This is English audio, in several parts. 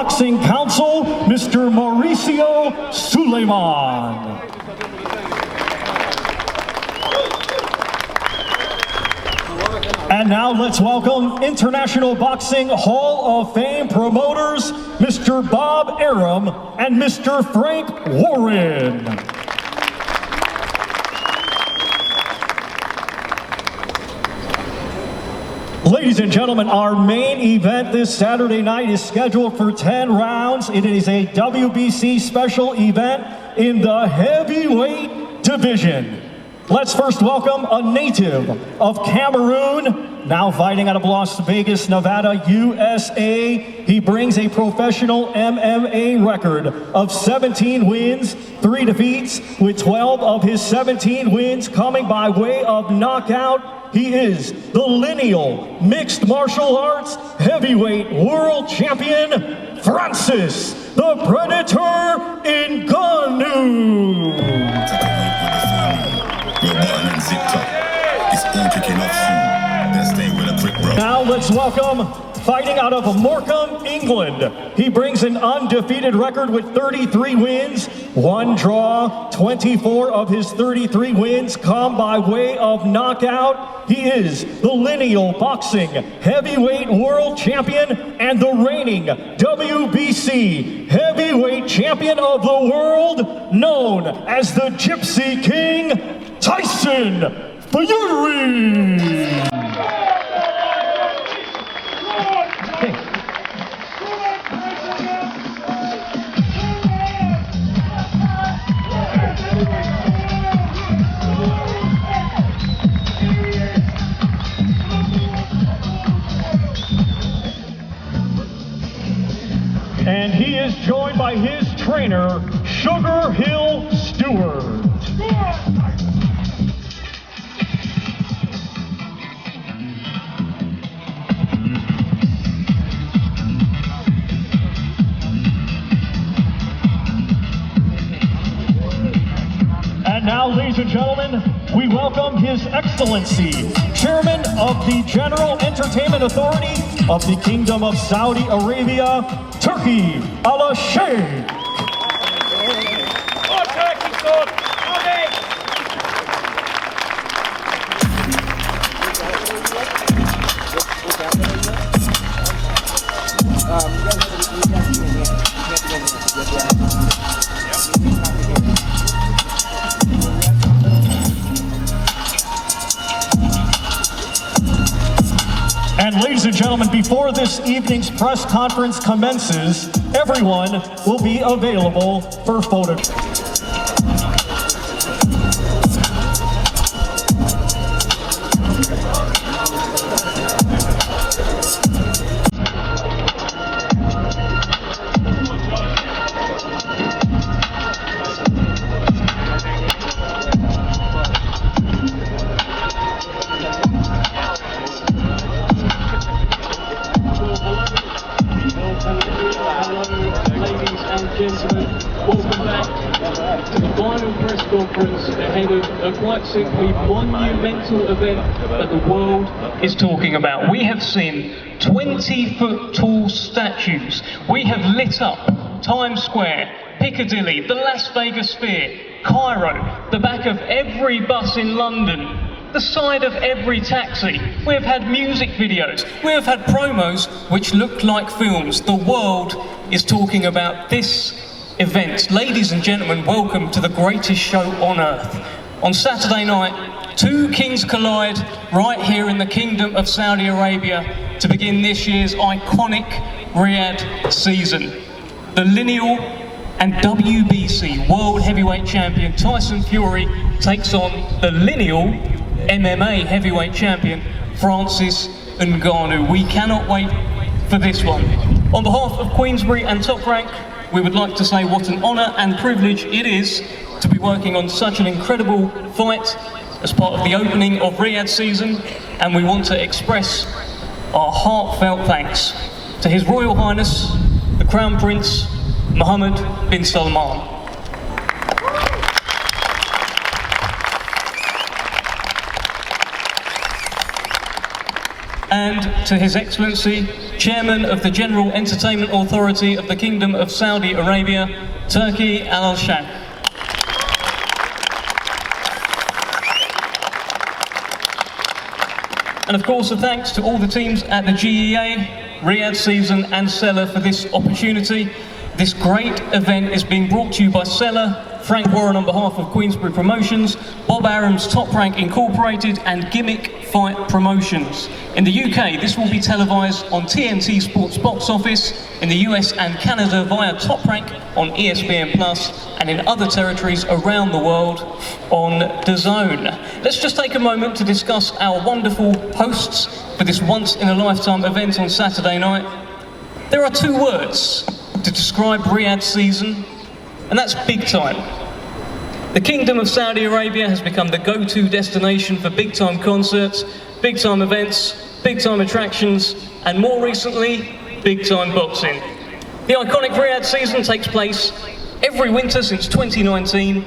Boxing Council, Mr. Mauricio Suleiman. And now let's welcome International Boxing Hall of Fame promoters, Mr. Bob Arum and Mr. Frank Warren. Ladies and gentlemen, our main event this Saturday night is scheduled for 10 rounds. It is a WBC special event in the heavyweight division. Let's first welcome a native of Cameroon, now fighting out of Las Vegas, Nevada, USA. He brings a professional MMA record of 17 wins, 3 defeats, with 12 of his 17 wins coming by way of knockout. He is the lineal mixed martial arts heavyweight world champion, Francis the Predator Ngannou. Now let's welcome, fighting out of Morecambe, England. He brings an undefeated record with 33 wins, 1 draw, 24 of his 33 wins come by way of knockout. He is the lineal boxing heavyweight world champion and the reigning WBC heavyweight champion of the world, known as the Gypsy King, Tyson Fury. And he is joined by his trainer, Sugar Hill Stewart. And now, ladies and gentlemen, we welcome His Excellency, Chairman of the General Entertainment Authority of the Kingdom of Saudi Arabia, Turkey Al-Sheikh. And ladies and gentlemen, before this evening's press conference commences, everyone will be available for photographs. Gentlemen, welcome back to the final press conference ahead of a quite simply monumental event that the world is talking about. We have seen 20-foot tall statues. We have lit up Times Square, Piccadilly, the Las Vegas Sphere, Cairo, the back of every bus in London, the side of every taxi. We have had music videos. We have had promos which look like films. The world is talking about this event. Ladies and gentlemen, welcome to the greatest show on earth. On Saturday night, two kings collide right here in the Kingdom of Saudi Arabia to begin this year's iconic Riyadh season. The lineal and WBC World Heavyweight Champion Tyson Fury takes on the lineal MMA Heavyweight Champion Francis Ngannou. We cannot wait for this one. On behalf of Queensberry and Top Rank, we would like to say what an honour and privilege it is to be working on such an incredible fight as part of the opening of Riyadh season, and we want to express our heartfelt thanks to His Royal Highness, the Crown Prince Mohammed bin Salman. And to His Excellency, Chairman of the General Entertainment Authority of the Kingdom of Saudi Arabia, Turki Al-Shah. And of course, a thanks to all the teams at the GEA, Riyadh Season and Seller for this opportunity. This great event is being brought to you by Seller, Frank Warren on behalf of Queensbury Promotions, Bob Arum's Top Rank Incorporated and Gimmick Fight Promotions. In the UK, this will be televised on TNT Sports Box Office, in the US and Canada via Top Rank on ESPN Plus, and in other territories around the world on DAZN. Let's just take a moment to discuss our wonderful hosts for this once-in-a-lifetime event on Saturday night. There are two words to describe Riyadh Season, and that's big time. The Kingdom of Saudi Arabia has become the go-to destination for big-time concerts, big-time events, big-time attractions, and more recently, big-time boxing. The iconic Riyadh Season takes place every winter since 2019,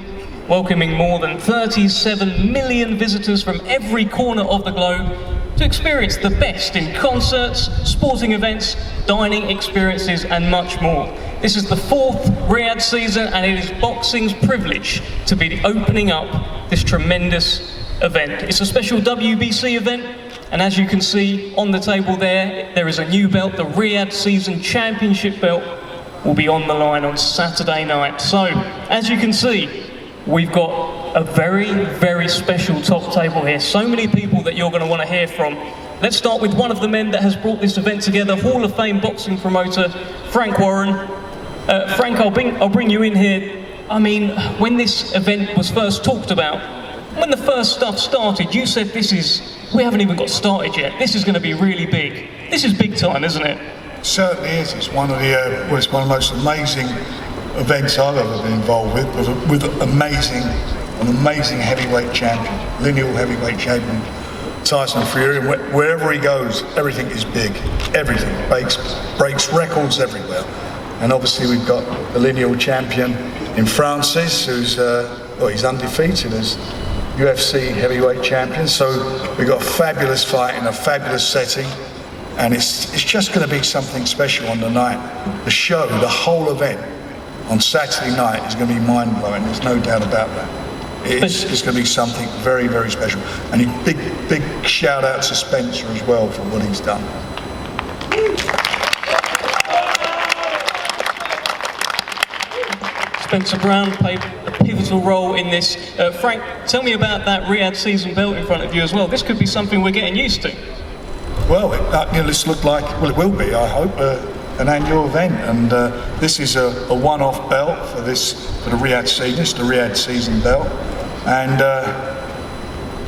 welcoming more than 37 million visitors from every corner of the globe to experience the best in concerts, sporting events, dining experiences, and much more. This is the fourth Riyadh Season, and it is boxing's privilege to be opening up this tremendous event. It's a special WBC event, and as you can see on the table there is a new belt. The Riyadh Season Championship belt will be on the line on Saturday night. So, as you can see, we've got a very, very special top table here. So many people that you're going to want to hear from. Let's start with one of the men that has brought this event together, Hall of Fame boxing promoter, Frank Warren. Frank, I'll bring you in here. I mean, when this event was first talked about, when the first stuff started, you said we haven't even got started yet. This is going to be really big. This is big time, isn't it? It certainly is. It's one of the most amazing events I've ever been involved with an amazing heavyweight champion, lineal heavyweight champion, Tyson Fury. And wherever he goes, everything is big. Everything breaks records everywhere. And obviously we've got the lineal champion in Francis, who's he's undefeated as UFC heavyweight champion. So we've got a fabulous fight in a fabulous setting, and it's just going to be something special on the night. The show, the whole event on Saturday night is going to be mind-blowing. There's no doubt about that. It's going to be something very, very special. And a big shout out to Spencer as well for what he's done. Spencer Brown played a pivotal role in this. Frank, tell me about that Riyadh Season belt in front of you as well. This could be something we're getting used to. Well, this looked like, it will be, I hope, an annual event. And this is a one-off belt for the Riyadh Season. It's the Riyadh Season belt. And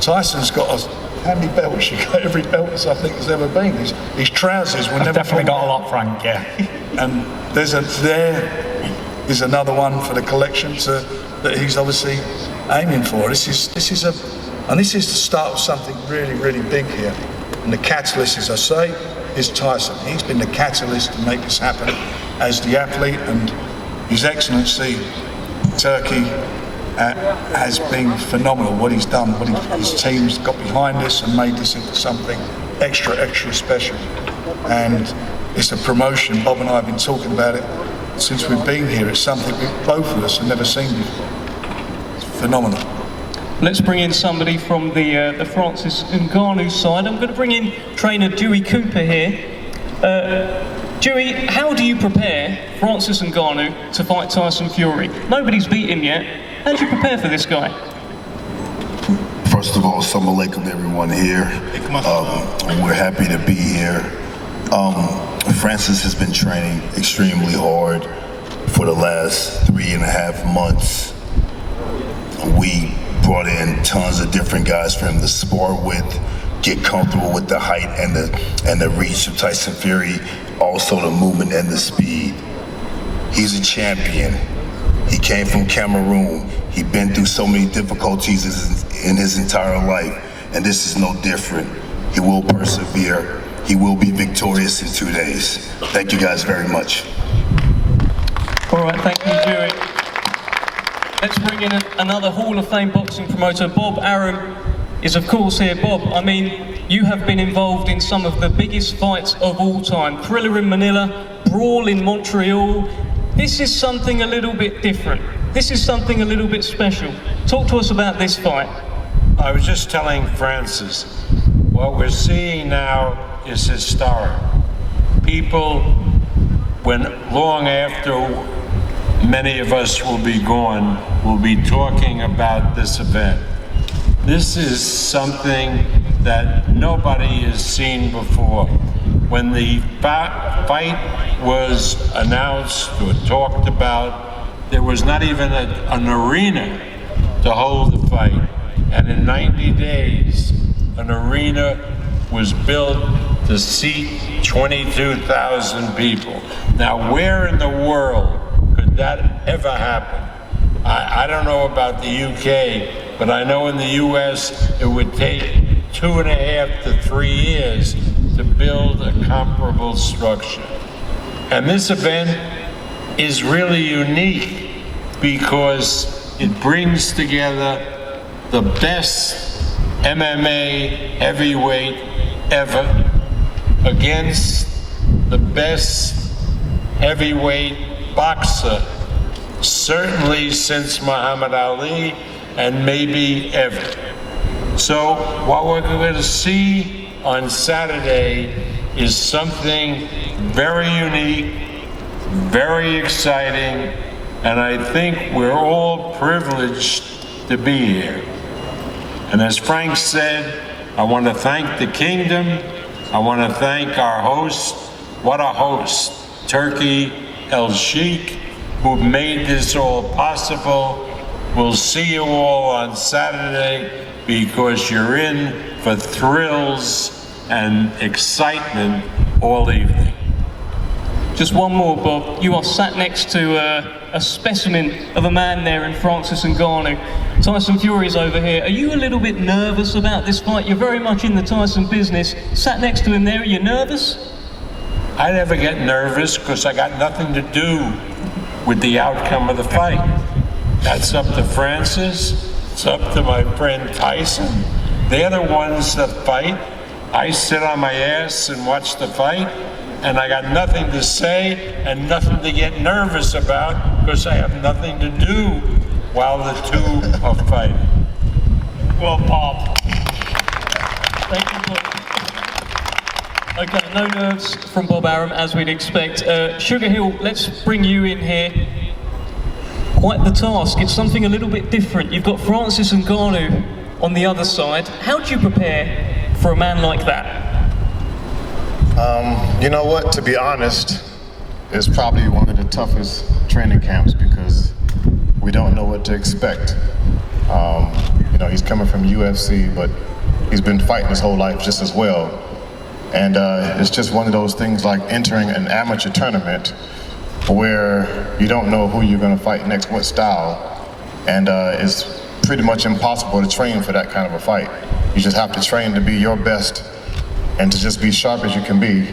Tyson's got how many belts? You got every belt I think there's ever been. His trousers were never. Definitely got a lot, Frank. Yeah. And there is another one for the collection that he's obviously aiming for. This is the start of something really, really big here. And the catalyst, as I say, is Tyson. He's been the catalyst to make this happen as the athlete, and His Excellency Turkey has been phenomenal. What he's done, what his team's got behind this and made this into something extra special. And it's a promotion. Bob and I have been talking about it since we've been here. It's something both of us have never seen before. It's phenomenal. Let's bring in somebody from the Francis Ngannou side. I'm going to bring in trainer Dewey Cooper here. Dewey, how do you prepare Francis Ngannou to fight Tyson Fury? Nobody's beat him yet. How do you prepare for this guy? First of all, assalamu alaikum everyone here. We're happy to be here. Francis has been training extremely hard for the last 3.5 months. We brought in tons of different guys for him to spar with, get comfortable with the height and the reach of Tyson Fury, also the movement and the speed. He's a champion. He came from Cameroon. He's been through so many difficulties in his entire life, and this is no different. He will persevere. He will be victorious in 2 days. Thank you guys very much. All right, thank you, Dewey. Let's bring in another Hall of Fame boxing promoter, Bob Arum. is of course here, Bob. I mean, you have been involved in some of the biggest fights of all time. Thriller in Manila, Brawl in Montreal. This is something a little bit different. This is something a little bit special. Talk to us about this fight. I was just telling Francis, what we're seeing now is historic. People, when long after many of us will be gone, will be talking about this event. This is something that nobody has seen before. When the fight was announced or talked about, there was not even an arena to hold the fight. And in 90 days, an arena was built to seat 22,000 people. Now, where in the world could that ever happen? I don't know about the UK, but I know in the US it would take 2.5 to 3 years to build a comparable structure. And this event is really unique because it brings together the best MMA heavyweight ever against the best heavyweight boxer, certainly since Muhammad Ali and maybe ever. So what we're going to see on Saturday is something very unique, very exciting, and I think we're all privileged to be here. And as Frank said, I want to thank the Kingdom. I want to thank our host. What a host, Turkey El Sheikh, who made this all possible. We'll see you all on Saturday because you're in for thrills and excitement all evening. Just one more, Bob. You are sat next to a specimen of a man there in Francis Ngannou. Tyson Fury's over here. Are you a little bit nervous about this fight? You're very much in the Tyson business. Sat next to him there, are you nervous? I never get nervous because I got nothing to do with the outcome of the fight. That's up to Francis. It's up to my friend Tyson. They're the ones that fight. I sit on my ass and watch the fight, and I got nothing to say and nothing to get nervous about because I have nothing to do while the two are fighting. Well, Bob. Thank you, Bob. Okay, no nerves from Bob Arum, as we'd expect. Sugar Hill, let's bring you in here. Quite the task. It's something a little bit different. You've got Francis Ngannou on the other side. How do you prepare for a man like that? You know what, to be honest, it's probably one of the toughest training camps because we don't know what to expect. You know, he's coming from UFC, but he's been fighting his whole life just as well. And it's just one of those things like entering an amateur tournament where you don't know who you're going to fight next, what style, and it's pretty much impossible to train for that kind of a fight. You just have to train to be your best and to just be sharp as you can be.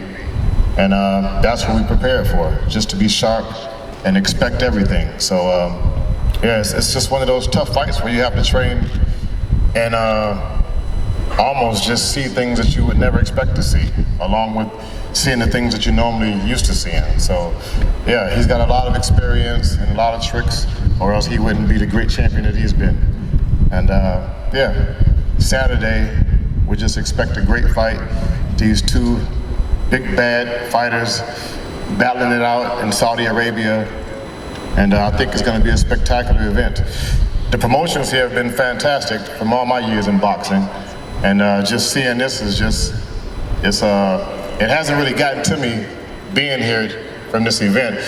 And that's what we prepared for, just to be sharp and expect everything. So yeah, it's just one of those tough fights where you have to train and almost just see things that you would never expect to see, along with seeing the things that you're normally used to seeing. So yeah, he's got a lot of experience and a lot of tricks, or else he wouldn't be the great champion that he's been. And yeah, Saturday, we just expect a great fight. These two big bad fighters battling it out in Saudi Arabia, and I think it's going to be a spectacular event. The promotions here have been fantastic from all my years in boxing, and just seeing this is just, it hasn't really gotten to me being here from this event.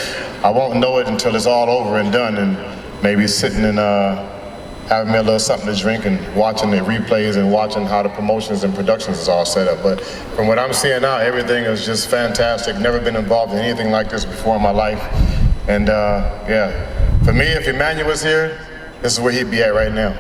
I won't know it until it's all over and done, and maybe sitting and having me a little something to drink and watching the replays and watching how the promotions and productions is all set up. But from what I'm seeing now, everything is just fantastic. Never been involved in anything like this before in my life. And yeah, for me, if Emmanuel was here, this is where he'd be at right now.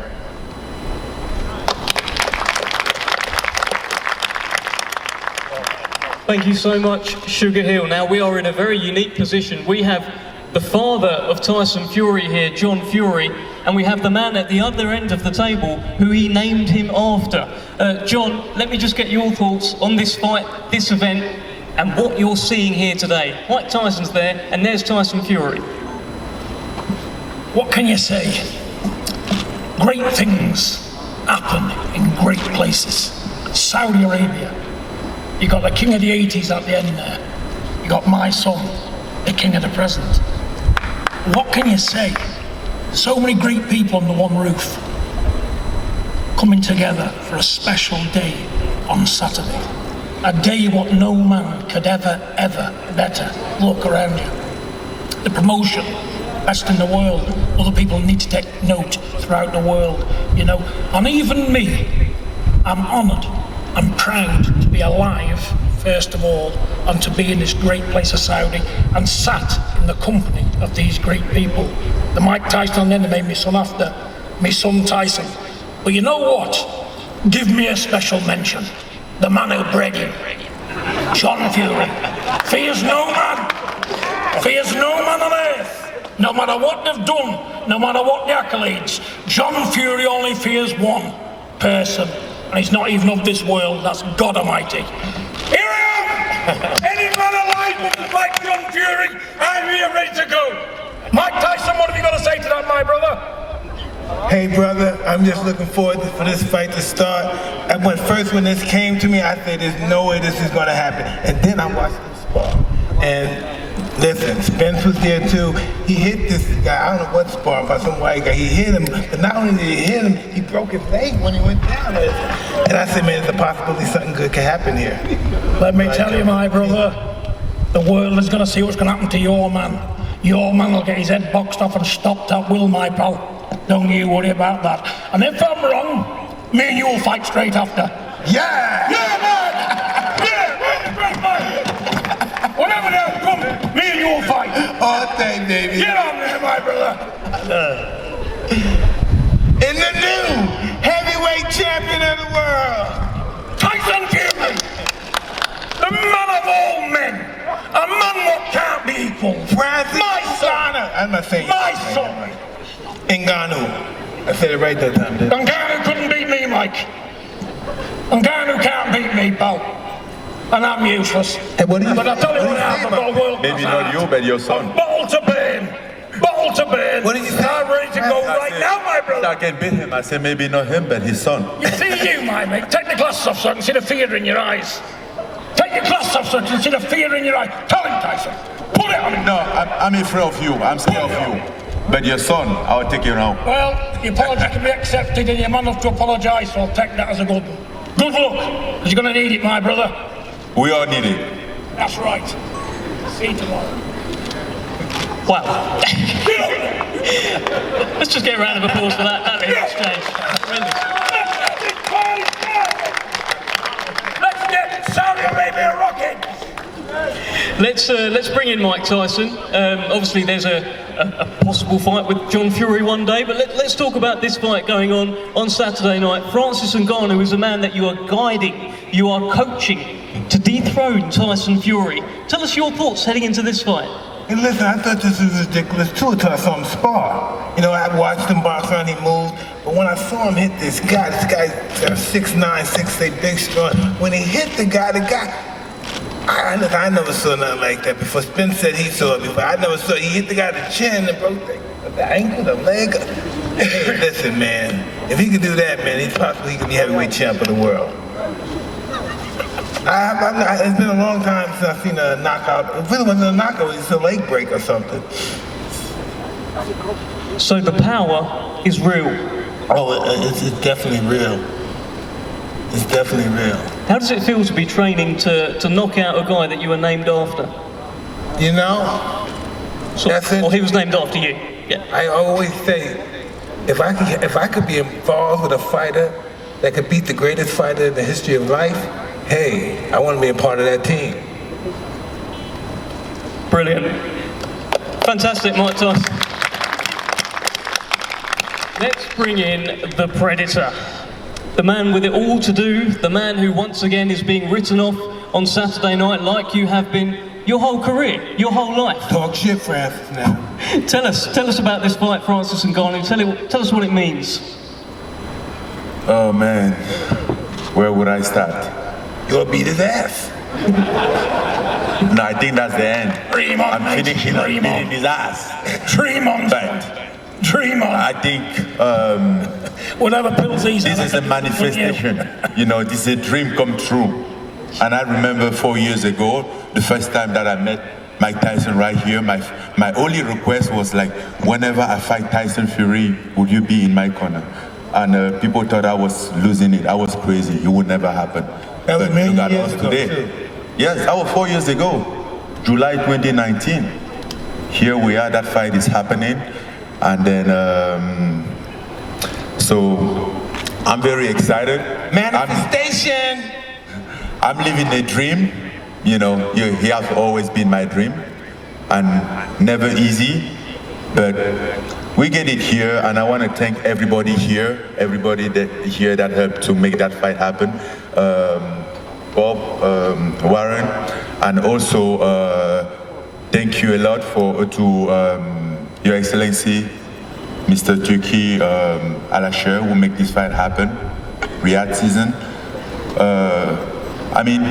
Thank you so much, Sugar Hill. Now, we are in a very unique position. We have the father of Tyson Fury here, John Fury, and we have the man at the other end of the table who he named him after. John, let me just get your thoughts on this fight, this event, and what you're seeing here today. Mike Tyson's there, and there's Tyson Fury. What can you say? Great things happen in great places. Saudi Arabia. You got the king of the 80s at the end there. You got my son, the king of the present. What can you say? So many great people under one roof coming together for a special day on Saturday. A day what no man could ever better. Look around you. The promotion, best in the world. Other people need to take note throughout the world, you know. And even me, I'm honoured, I'm proud to be alive, first of all, and to be in this great place of Saudi and sat in the company of these great people. The Mike Tyson then made me son after, me son Tyson. But you know what? Give me a special mention. The man who bred him, John Fury. Fears no man. Fears no man on earth. No matter what they've done, no matter what the accolades, John Fury only fears one person, and he's not even of this world, that's God Almighty. Here I am! Any man alive like John Fury, I'm here ready to go. Mike Tyson, what have you got to say to that, my brother? Hey brother, I'm just looking forward for this fight to start. And when this came to me, I said there's no way this is going to happen. And then I watched him spar. And listen, Spence was there too. He hit this guy, I don't know what sparring, by some white guy. He hit him, but not only did he hit him, he broke his leg when he went down. And I said, man, there's a possibility something good can happen here. Let me tell you, my brother, the world is going to see what's going to happen to your man. Your man will get his head boxed off and stopped at will, my pal. Don't you worry about that. And if I'm wrong, me and you will fight straight after. Yeah! Yeah, man! Yeah, great man! Whatever the outcome, me and you will fight. All day, baby. Get on there, my brother. In the new heavyweight champion of the world, Tyson Fury, the man of all men, a man that can't be equal. Francis My son, I'm not saying my son. Ngannou. I said it right that time, didn't I? Ngannou couldn't beat me, Mike. Ngannou can't beat me, pal. And I'm useless. Hey, what do you But I tell you what happened, I've got a world Maybe not you, but your son. Bottle to burn. Bottle to burn. What did you say? I'm ready to go right now, my brother. I can beat him. I said maybe not him, but his son. You see you, my mate. Take the glasses off so I can see the fear in your eyes. Take your glasses off so I can see the fear in your eyes. Tell him, Tyson. Put it on him. No, I'm afraid of you. I'm scared of you. But your son, I'll take you now. Well, the apology can be accepted and you're man enough to apologise, so I'll take that as a good luck. Because you're going to need it, my brother. We all need it. That's right. See you tomorrow. Wow. Let's just get a round of applause for that. That was exchange. Let's get Saudi Arabia rocking. Let's bring in Mike Tyson. Obviously, there's a possible fight with John Fury one day, but let's talk about this fight going on Saturday night. Francis Ngannou is a man that you are guiding, you are coaching to dethrone Tyson Fury. Tell us your thoughts heading into this fight. Hey, listen, I thought this was ridiculous too until I saw him spar. You know, I watched him box around, he moved, but when I saw him hit this guy's got a 6'9", 6'8", big strong. When he hit the guy, I never saw nothing like that before. Spence said he saw it before. I never saw it. He hit the guy in the chin and broke the ankle, the leg. Hey, listen, man, if he could do that, man, he could be heavyweight champ of the world. It's been a long time since I've seen a knockout. It really wasn't a knockout, it's a leg break or something. So the power is real. Oh, it's definitely real. It's definitely real. How does it feel to be training to knock out a guy that you were named after? You know, that's it. Well, he was named after you. Yeah. I always say, if I could be involved with a fighter that could beat the greatest fighter in the history of life, hey, I want to be a part of that team. Brilliant. Fantastic, Mike Tyson. Let's bring in the Predator. The man with it all to do, the man who once again is being written off on Saturday night like you have been your whole career, your whole life. Talk shit, Francis, now. Tell us about this fight, Francis Ngannou. Tell us what it means. Oh man, where would I start? You'll beat his ass. No, I think that's the end. Dream on, I'm finishing on dream on. beating his ass. Dream on, But dream on. I think Whatever pills he's this on, is a manifestation. You know, this is a dream come true. And I remember 4 years ago, the first time that I met Mike Tyson right here, my only request was like, whenever I fight Tyson Fury, would you be in my corner? And people thought I was losing it. I was crazy. It would never happen. That was But many look at years us ago, today. too. Yes, that was 4 years ago, July 2019. Here we are, that fight is happening. And then, so I'm very excited. Manifestation. I'm living a dream. You know, he has always been my dream. And never easy, but we get it here, and I want to thank everybody here, that helped to make that fight happen. Bob, Warren, and also thank you a lot to Your Excellency, Mr. Junkie Alasher, who make this fight happen. Riyadh season. I mean,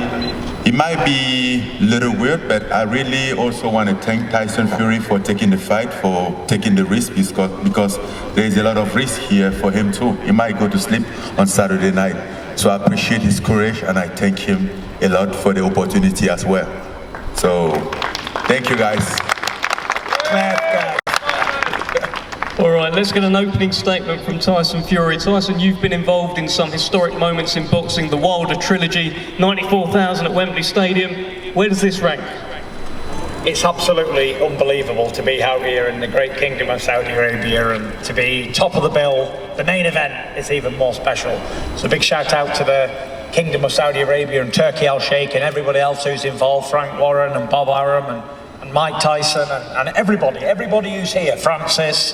it might be a little weird, but I really also want to thank Tyson Fury for taking the fight, for taking the risk, because there is a lot of risk here for him too. He might go to sleep on Saturday night. So I appreciate his courage, and I thank him a lot for the opportunity as well. So, thank you guys. All right, let's get an opening statement from Tyson Fury. Tyson, you've been involved in some historic moments in boxing, the Wilder trilogy, 94,000 at Wembley Stadium. Where does this rank? It's absolutely unbelievable to be out here in the great kingdom of Saudi Arabia and to be top of the bill. The main event is even more special. So big shout out to the Kingdom of Saudi Arabia and Turkey Al Sheikh and everybody else who's involved, Frank Warren and Bob Arum and Mike Tyson and everybody who's here, Francis,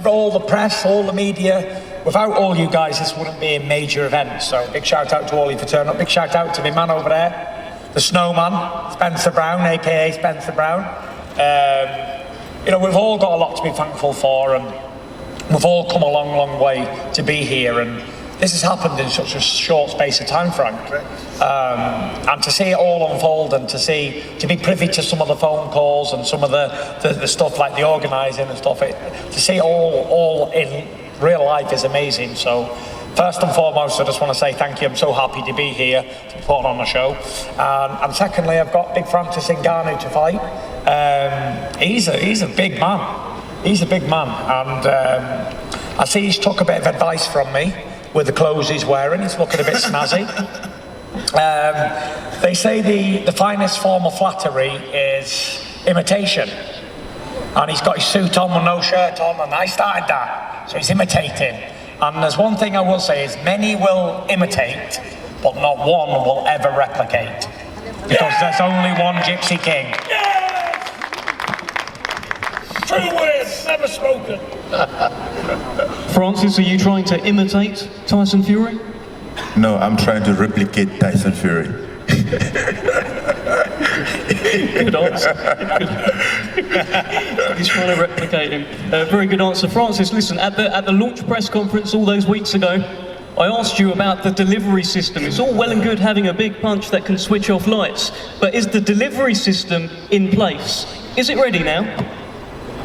all the press, all the media. Without all you guys, this wouldn't be a major event. So big shout out to all you for turning up. Big shout out to my man over there, the snowman, Spencer Brown, aka Spencer Brown. You know, we've all got a lot to be thankful for, and we've all come a long, long way to be here. And this has happened in such a short space of time, Frank. And to see it all unfold, and to be privy to some of the phone calls and some of the stuff like the organising and stuff, to see it all in real life is amazing. So first and foremost, I just want to say thank you. I'm so happy to be here to put on the show. And secondly, I've got big Francis Ngannou to fight. He's a big man. He's a big man. And I see he's took a bit of advice from me with the clothes he's wearing. He's looking a bit snazzy. They say the finest form of flattery is imitation. And he's got his suit on with no shirt on, and I started that. So he's imitating. And there's one thing I will say is many will imitate, but not one will ever replicate. Because there's only one Gypsy King. True words, never spoken. Francis, are you trying to imitate Tyson Fury? No, I'm trying to replicate Tyson Fury. Good answer. He's trying to replicate him. Very good answer. Francis, listen, at the launch press conference all those weeks ago, I asked you about the delivery system. It's all well and good having a big punch that can switch off lights, but is the delivery system in place? Is it ready now?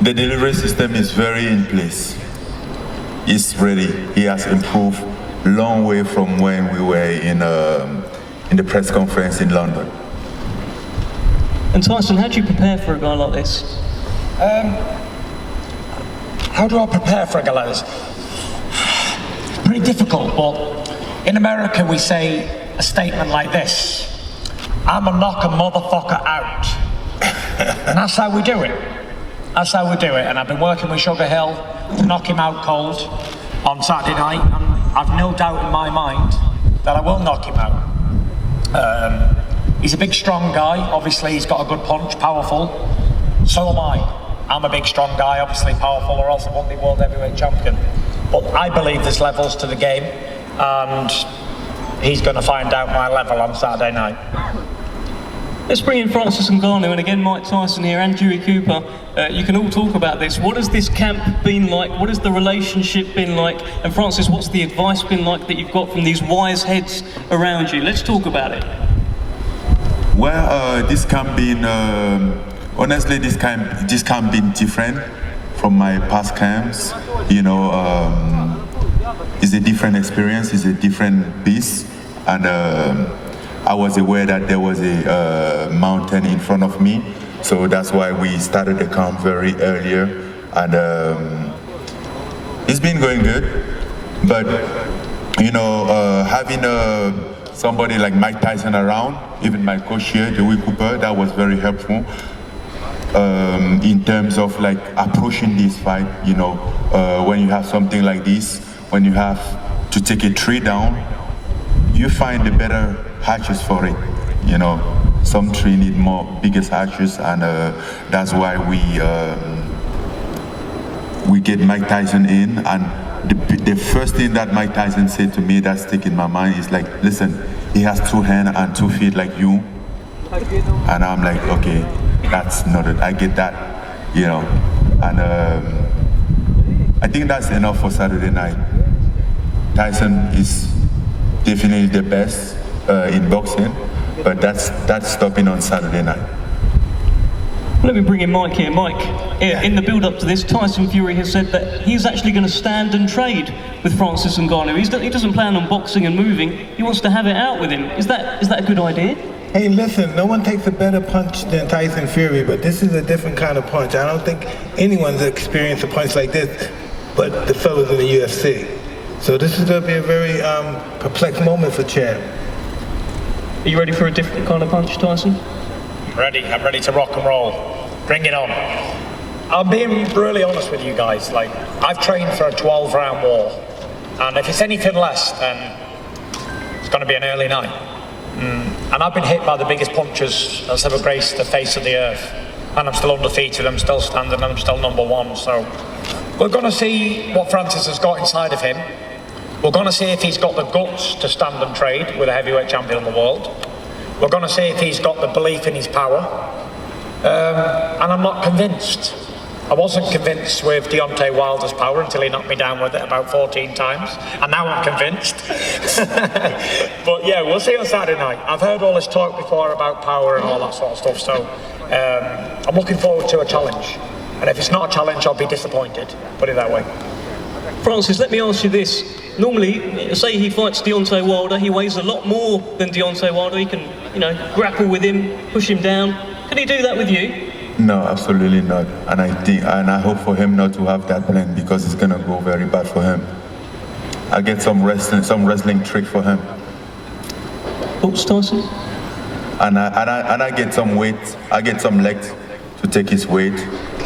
The delivery system is very in place. It's ready. He has improved long way from when we were in the press conference in London. And Tyson, how do you prepare for a guy like this? How do I prepare for a guy like this? It's pretty difficult, but in America we say a statement like this: "I'ma knock a motherfucker out." And that's how we do it. That's how we do it. And I've been working with Sugar Hill to knock him out cold on Saturday night, and I've no doubt in my mind that I will knock him out. He's a big, strong guy. Obviously, he's got a good punch, powerful. So am I. I'm a big, strong guy, obviously powerful, or else I won't be world heavyweight champion. But I believe there's levels to the game, and he's going to find out my level on Saturday night. Let's bring in Francis Ngannou and again Mike Tyson here and Dewey Cooper. You can all talk about this. What has this camp been like? What has the relationship been like? And Francis, what's the advice been like that you've got from these wise heads around you? Let's talk about it. Well, this camp been honestly, this camp been different from my past camps. You know, it's a different experience. It's a different beast, and I was aware that there was a mountain in front of me, so that's why we started the camp very earlier, and it's been going good. But you know, having somebody like Mike Tyson around, even my coach here, Dewey Cooper, that was very helpful in terms of like approaching this fight. You know, when you have something like this, when you have to take a tree down, you find the better hatches for it. You know, some tree need more biggest hatches, and that's why we get Mike Tyson in. And the first thing that Mike Tyson said to me that stick in my mind is like, listen, he has 2 hands and 2 feet like you. And I'm like, okay, that's not it. I get that, you know. And I think that's enough for Saturday night. Tyson is definitely the best in boxing, but that's stopping on Saturday night. Let me bring in Mike here. Mike, in the build-up to this, Tyson Fury has said that he's actually going to stand and trade with Francis Ngannou. He doesn't plan on boxing and moving. He wants to have it out with him. Is that a good idea? Hey, listen, no one takes a better punch than Tyson Fury, but this is a different kind of punch. I don't think anyone's experienced a punch like this but the fellas in the UFC. So this is going to be a very perplexed moment for Chad. Are you ready for a different kind of punch, Tyson? Ready. I'm ready to rock and roll. Bring it on. I'm being really honest with you guys. Like, I've trained for a 12-round war, and if it's anything less, then it's going to be an early night. And I've been hit by the biggest punches that's ever graced the face of the earth, and I'm still undefeated. I'm still standing, and I'm still #1. So we're going to see what Francis has got inside of him. We're going to see if he's got the guts to stand and trade with a heavyweight champion of the world. We're going to see if he's got the belief in his power. And I'm not convinced. I wasn't convinced with Deontay Wilder's power until he knocked me down with it about 14 times. And now I'm convinced. But yeah, we'll see on Saturday night. I've heard all this talk before about power and all that sort of stuff. So I'm looking forward to a challenge. And if it's not a challenge, I'll be disappointed. Put it that way. Francis, let me ask you this. Normally, say he fights Deontay Wilder, he weighs a lot more than Deontay Wilder. He can, grapple with him, push him down. Can he do that with you? No, absolutely not. And I hope for him not to have that plan, because it's gonna go very bad for him. I get some wrestling trick for him. Thoughts, Tyson? And I get some weight. I get some legs to take his weight,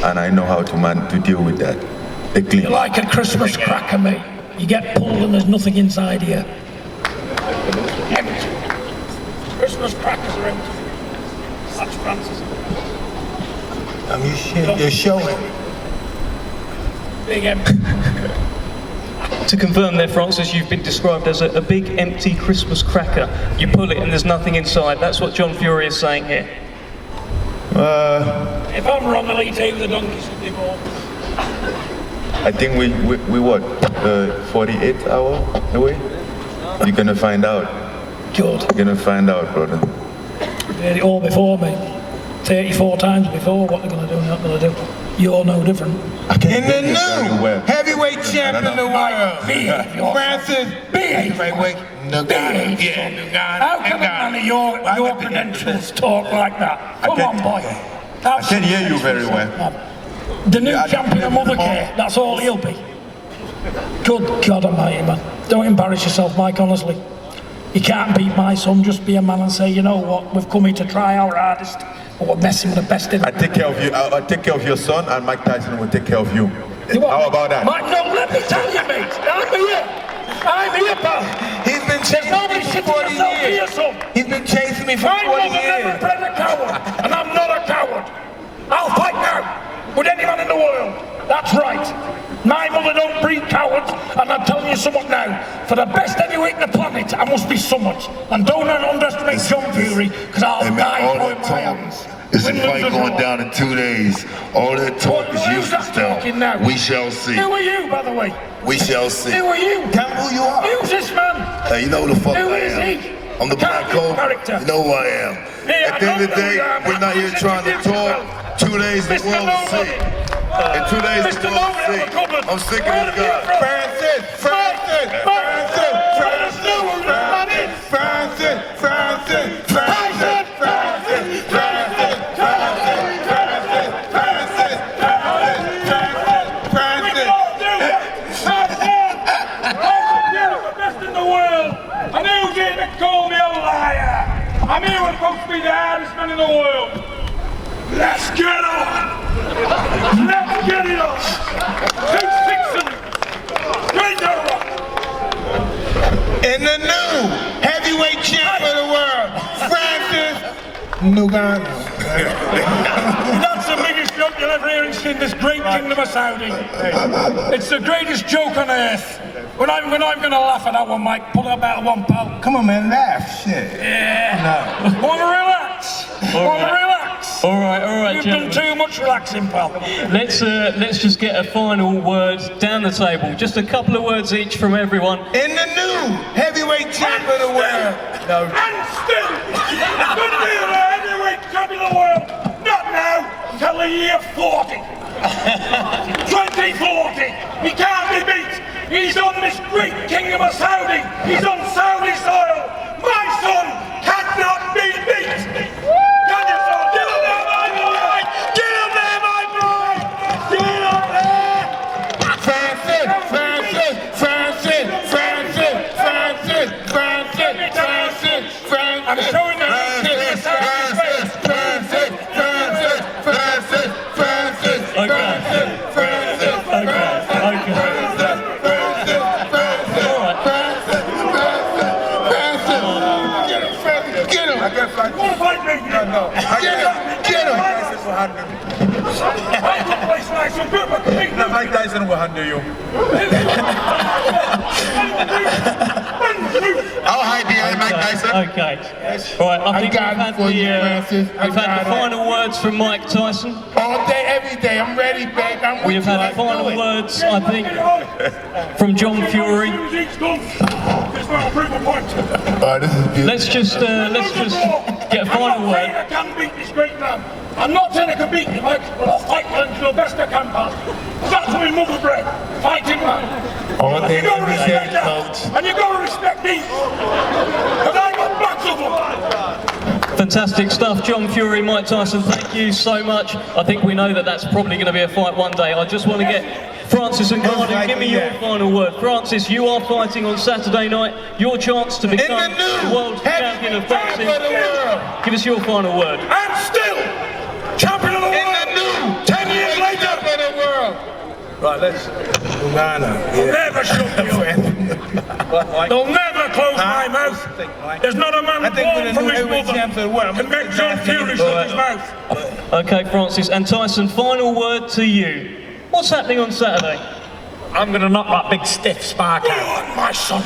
and I know how to deal with that. You're like a Christmas cracker, mate. You get pulled and there's nothing inside here. Empty. Christmas crackers are empty. That's Francis. You're showing. Big empty. To confirm there, Francis, you've been described as a big empty Christmas cracker. You pull it and there's nothing inside. That's what John Fury is saying here. If I'm wrong, I'll eat the donkeys with the ball. I think we what, 48 hours away? You're gonna find out. Good. You're gonna find out, brother. They did it all before me. 34 times before. What they're gonna do, not gonna do. You're no different. In the new heavyweight champion of the world, Francis heavyweight Ngannou. Yeah, Ngannou. How come none of your credentials talk like that? Come on, boy. I can hear you very well. The new champion of Mothercare, that's all he'll be. Good God almighty, man. Don't embarrass yourself, Mike, honestly. You can't beat my son, just be a man and say, you know what, we've come here to try our hardest, but we're messing with the best in the I take care of you. I'll take care of your son, and Mike Tyson will take care of you. How about that? Mike, no, let me tell you, mate. I'm here, pal. He's been chasing me for 40 years. He's been chasing me for 40 years. My mother never bred a coward, and I'm not a coward. I'll fight now with anyone in the world. That's right. My mother don't breed cowards, and I'm telling you something now. For the best heavyweight in the planet, I must be somewhat. And don't underestimate John Fury, because I'll die for my hands. It's a fight going down in 2 days. All that talk is useless now. We shall see. Who are you, by the way? We shall see. Who are you? Tell me who you are. Who's this man? Hey, you know who the fuck Who I is am. he? I'm the Black Hole. You know who I am. Yeah, At the end of the day, we're not here trying to talk. 2 days the world will see. In 2 days the world will see. I'm sick of this guy. Francis! Francis! Francis! Francis! Francis! Francis! Call me a liar! I'm here with supposed to be the hardest man in the world! Let's get on! Let's get it on! 260! Great rock! And the new heavyweight champ of the world, Francis Ngannou. That's the biggest joke you'll ever hear in this great kingdom of Saudi. It's the greatest joke on earth. When I'm going to laugh at that one, Mike, pull up out of one, pal. Come on, man, laugh, shit. Yeah. No. Want to relax? Want to relax? All right, You've gentlemen. done too much relaxing, pal. Let's just get a final word down the table. Just a couple of words each from everyone. In the new heavyweight champ of the world. No. And still, could be the heavyweight champ of the world. Not now, until the year 40. 2040. He can't be beat. He's on this great kingdom of Saudi. He's on Saudi soil. My son cannot be beat. Can you, son? Get up there, my boy! Get up there, my boy! Get up there! Francis! Francis! Francis! Francis! Francis! Francis! Francis! Francis! I'm showing them Francis! Francis! Francis! Francis! Francis! Francis! Francis! Mike Tyson will handle you. I'll hide behind Mike Tyson. Okay. Right, I think we've had the final words from Mike Tyson. All day, every day. I'm ready, babe. I'm We've had the final words, I think, from John Fury. Let's just get a final word. I can beat this great man. I'm not saying I can beat you, Mike, but I'll fight him to the best I can, pal. That's my mother bred. Fighting man. All day, You gotta every respect day, that. folks. And you gotta respect me. Because I got backs of them. Fantastic stuff, John Fury, Mike Tyson, thank you so much. I think we know that that's probably going to be a fight one day. I just want to get Francis and Ngannou, give me your final word. Francis, you are fighting on Saturday night. Your chance to become the world champion of boxing. Give us your final word. And still, champion of the world. 10 years later. Right, let's. Ngannou. Never shut me up. They'll never close my mouth. There's not a man born from his mother can make John Fury shut his mouth. Okay, Francis, and Tyson, final word to you. What's happening on Saturday? I'm going to knock that big stiff spark Go out. on, my son.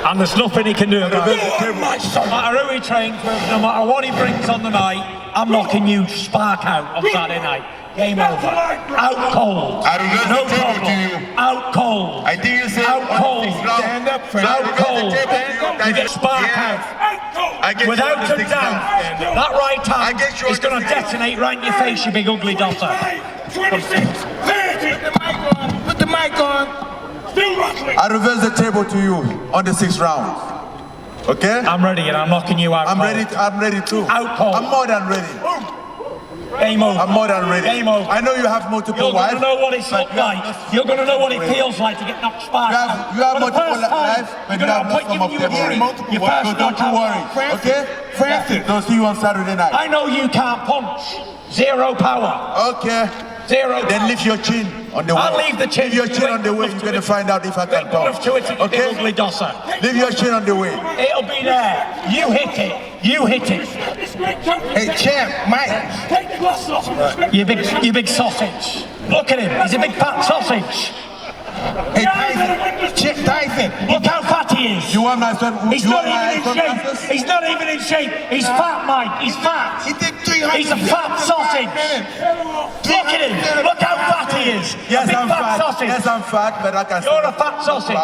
And there's nothing he can do about it. Go on, my son. No matter who he trains with, no matter what he brings on the night, I'm knocking you spark out on Saturday night. Game over. Out cold. No problem. Out cold. I think you said Out cold. Stand up, friend. Out cold. You get spark out. Without a doubt, that right hand is going to detonate right in your face, you big ugly dosser. 26, 30. Put the mic on. Still rattling. I reverse the table to you on the 6th round. Okay? I'm ready and I'm knocking you out. I'm cold. ready. I'm ready too. Out cold. I'm more than ready. Game over. I'm more than ready. Game over. I know you have multiple You're going wives. to know what it's like. You're going to know what it feels like to get knocked spark out. You have For the multiple first time, wives, but you you're have gonna not some of give them you already. multiple So wives. don't you worry. Okay? Francis. So see you on Saturday night. I know you can't punch. Zero power. Okay. Zero. Then lift your chin on the way. I'll leave the chin. Leave your chin on the way. You're going to find out if I can Move punch. to it, you big Okay? ugly dosser. Leave your chin on the way. It'll be there. You hit it. You hit it. This great champion. Hey, champ, Mike. Take the glasses off and respect You big sausage. Look at him. He's a big fat sausage. Hey, Tyson, look how fat he is. You want my son? He's not even in shape. He's not even in shape. He's fat, Mike. He's fat. He did 300. He's a fat sausage. Look at him. Look how fat he is. Yes, a big I'm fat fat. sausage. Yes, I'm fat, but I can. You're a fat sausage.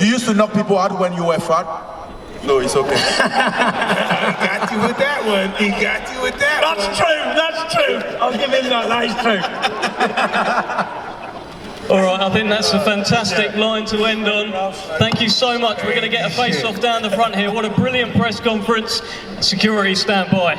You used to knock people out when you were fat. No, it's okay. He got you with that one. He got you with that one. That's true. That's true. I'll give him that. That is true. All right, I think that's a fantastic line to end on. Thank you so much. We're going to get a face-off down the front here. What a brilliant press conference. Security, stand by.